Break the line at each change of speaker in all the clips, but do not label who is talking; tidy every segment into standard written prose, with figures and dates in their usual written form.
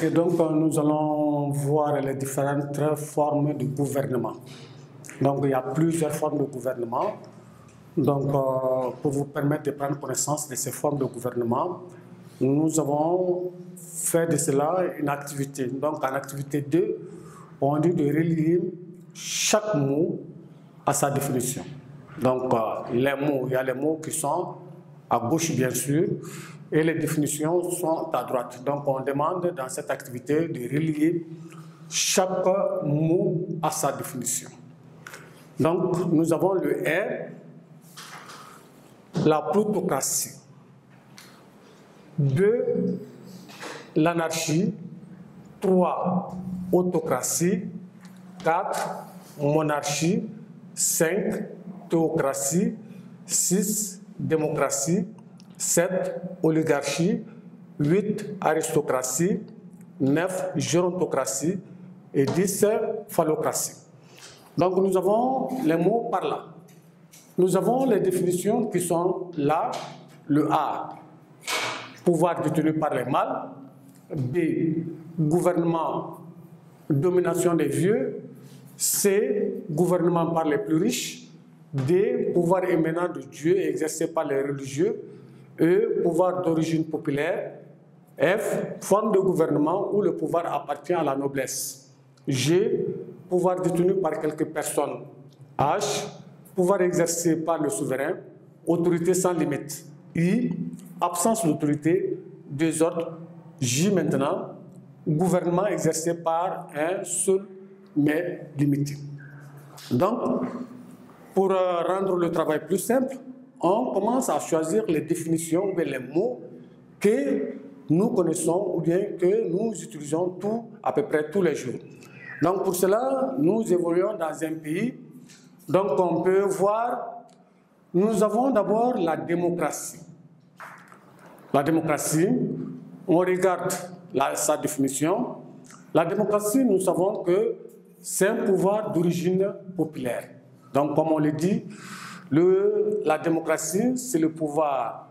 Ok, donc nous allons voir les différentes formes de gouvernement. Donc il y a plusieurs formes de gouvernement. Donc pour vous permettre de prendre connaissance de ces formes de gouvernement, nous avons fait de cela une activité. Donc en activité 2, on dit de relier chaque mot à sa définition. Donc les mots, il y a les mots qui sont à gauche bien sûr, et les définitions sont à droite. Donc on demande dans cette activité de relier chaque mot à sa définition. Donc nous avons le 1, la plutocratie. 2, l'anarchie. 3, autocratie. 4, monarchie. 5, théocratie. 6, démocratie. 7, oligarchie. 8, aristocratie. 9, gérontocratie. Et 10, phallocratie. Donc nous avons les mots par là. Nous avons les définitions qui sont là. Le A, pouvoir détenu par les mâles. B, gouvernement, domination des vieux. C, gouvernement par les plus riches. D, pouvoir émanant de Dieu exercé par les religieux. E, pouvoir d'origine populaire. F, forme de gouvernement où le pouvoir appartient à la noblesse. G, pouvoir détenu par quelques personnes. H, pouvoir exercé par le souverain. Autorité sans limite. I, absence d'autorité, désordre. J maintenant, gouvernement exercé par un seul mais limité. Donc, pour rendre le travail plus simple, on commence à choisir les définitions ou les mots que nous connaissons ou bien que nous utilisons à peu près tous les jours. Donc pour cela, nous évoluons dans un pays. Donc on peut voir, nous avons d'abord la démocratie. La démocratie, on regarde sa définition. La démocratie, nous savons que c'est un pouvoir d'origine populaire. Donc comme on le dit, la démocratie, c'est le pouvoir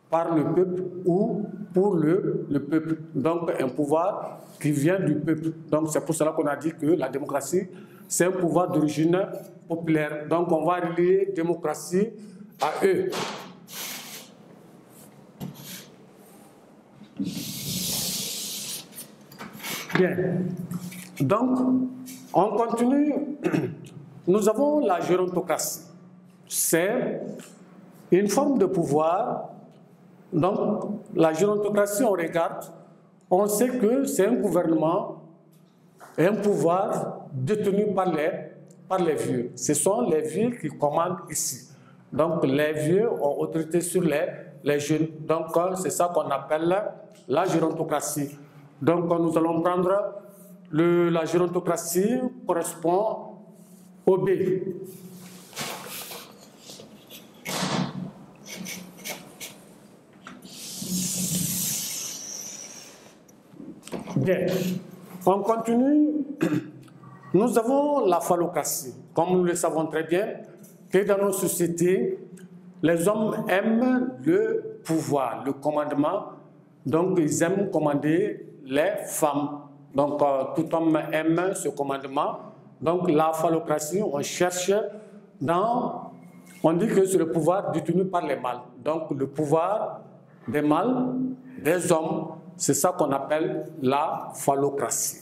par le peuple ou pour le peuple. Donc un pouvoir qui vient du peuple. Donc c'est pour cela qu'on a dit que la démocratie, c'est un pouvoir d'origine populaire. Donc on va relier démocratie à eux. Bien. Donc on continue. Nous avons la gérontocratie. C'est une forme de pouvoir. Donc, la gérontocratie, on regarde, on sait que c'est un gouvernement, un pouvoir détenu par les vieux. Ce sont les vieux qui commandent ici. Donc, les vieux ont autorité sur les jeunes. Donc, c'est ça qu'on appelle la gérontocratie. Donc, nous allons prendre la gérontocratie correspond au B. Bien, on continue. Nous avons la phallocratie. Comme nous le savons très bien, que dans nos sociétés, les hommes aiment le pouvoir, le commandement. Donc, ils aiment commander les femmes. Donc, tout homme aime ce commandement. Donc, la phallocratie, on cherche on dit que c'est le pouvoir détenu par les mâles. Donc, le pouvoir des mâles, des hommes, c'est ça qu'on appelle la phallocratie.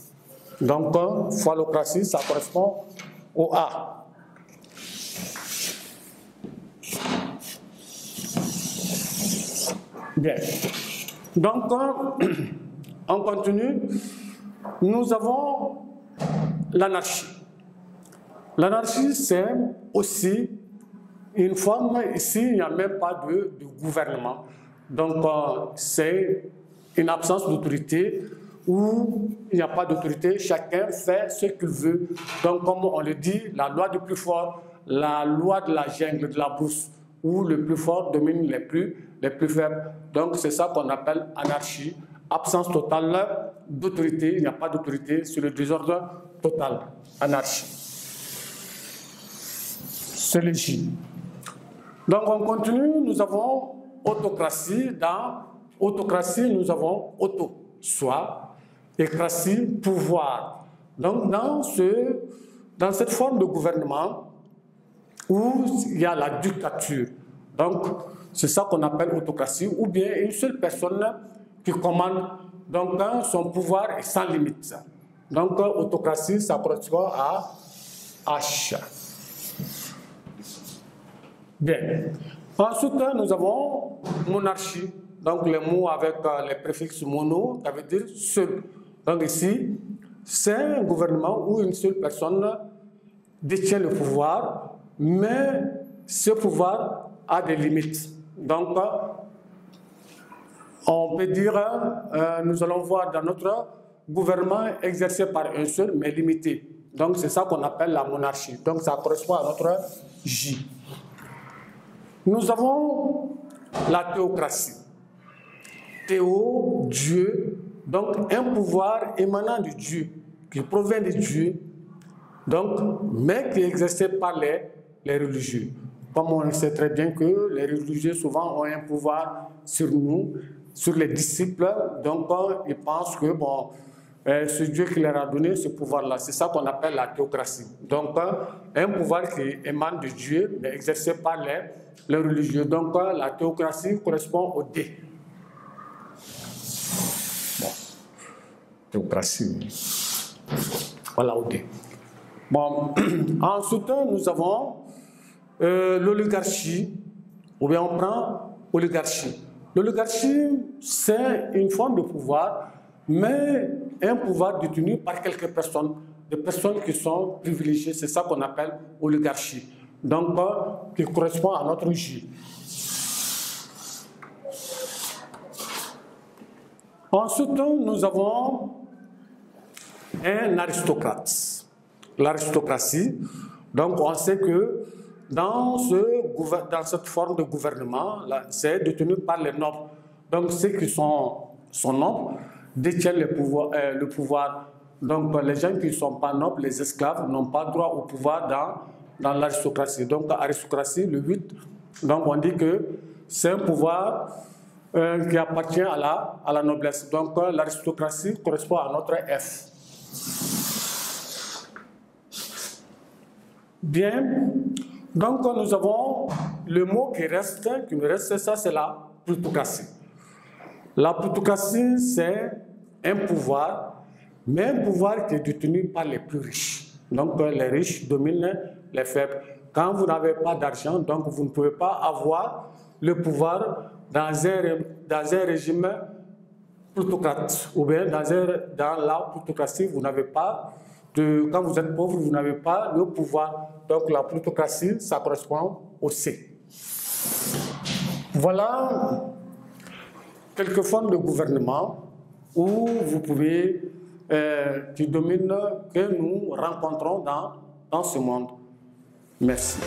Donc, phallocratie, ça correspond au A. Bien. Donc, on continue. Nous avons l'anarchie. L'anarchie, c'est aussi une forme, ici, il n'y a même pas de gouvernement. Donc, c'est une absence d'autorité où il n'y a pas d'autorité, chacun fait ce qu'il veut. Donc, comme on le dit, la loi du plus fort, la loi de la jungle, de la brousse, où le plus fort domine les plus faibles. Donc, c'est ça qu'on appelle anarchie. Absence totale d'autorité, il n'y a pas d'autorité, c'est le désordre total, anarchie. C'est le J. Donc, on continue, nous avons autocratie. Dans autocratie, nous avons auto, soi. écratie, pouvoir. Donc, dans cette forme de gouvernement où il y a la dictature, donc c'est ça qu'on appelle autocratie, ou bien une seule personne qui commande, donc son pouvoir est sans limite. Donc, autocratie, ça correspond à H. Bien. Ensuite, nous avons monarchie. Donc, les mots avec les préfixes mono, ça veut dire seul. Donc, ici, c'est un gouvernement où une seule personne détient le pouvoir, mais ce pouvoir a des limites. Donc, on peut dire, nous allons voir dans notre gouvernement exercé par un seul, mais limité. Donc, c'est ça qu'on appelle la monarchie. Donc, ça correspond à notre J. Nous avons la théocratie. Théo, Dieu, donc un pouvoir émanant de Dieu, qui provient de Dieu, donc, mais qui est exercé par les religieux. Comme on sait très bien que les religieux souvent ont un pouvoir sur nous, sur les disciples, donc ils pensent que bon, c'est Dieu qui leur a donné ce pouvoir-là. C'est ça qu'on appelle la théocratie. Donc, un pouvoir qui émane de Dieu, mais exercé par les religieux. Donc, la théocratie correspond au D. Bon, théocratie. Voilà, au D. Bon, ensuite, nous avons l'oligarchie, ou bien on prend oligarchie. L'oligarchie, c'est une forme de pouvoir, mais un pouvoir détenu par quelques personnes, des personnes qui sont privilégiées, c'est ça qu'on appelle oligarchie. Donc, qui correspond à notre J. Ensuite, nous avons un aristocrate. L'aristocratie, donc on sait que dans cette forme de gouvernement, c'est détenu par les nobles. Donc ceux qui sont nobles détiennent le pouvoir. Donc les gens qui ne sont pas nobles, les esclaves, n'ont pas droit au pouvoir dans l'aristocratie. Donc l'aristocratie, le 8, donc on dit que c'est un pouvoir qui appartient à la noblesse. Donc l'aristocratie correspond à notre F. Bien, donc nous avons le mot qui me reste, ça c'est la plutocratie. La plutocratie, c'est un pouvoir, mais un pouvoir qui est détenu par les plus riches. Donc les riches dominent les faibles. Quand vous n'avez pas d'argent, donc vous ne pouvez pas avoir le pouvoir dans un régime plutocrate. Ou bien dans la plutocratie, vous n'avez pas quand vous êtes pauvre, vous n'avez pas le pouvoir. Donc la plutocratie, ça correspond au C. Voilà quelques formes de gouvernement où vous pouvez, qui dominent, que nous rencontrons dans ce monde. Merci.